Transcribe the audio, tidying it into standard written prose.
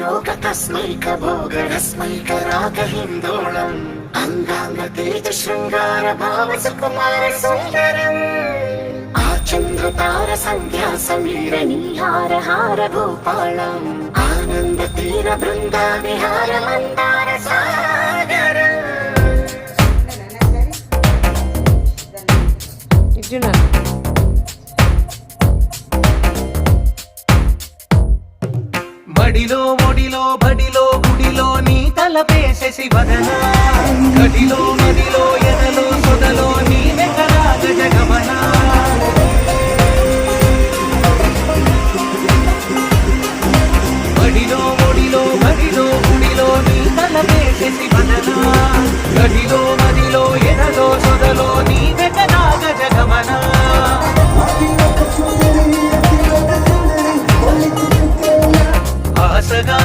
योग तस्मैक भोगरस्मैक रागहिन्दोळम् अंगांग तेज शृंगार भाव सुकुमार सुंदरम् आचंद्र तार संध्या समीर निहार हार भूपालम् आनंद तीर बृंदा विहार मंदार सागर మడిలో ఒడిలో బడిలో గుడిలో నీ తలపేసేసి వదన గడిలో మదిలో ఎదలో సొదలో నీ వెకరాగ జగమన మడిలో ఒడిలో బడిలో గుడిలో నీ తలపేసేసి వదన గడిలో మదిలో ఎదలో సొదలో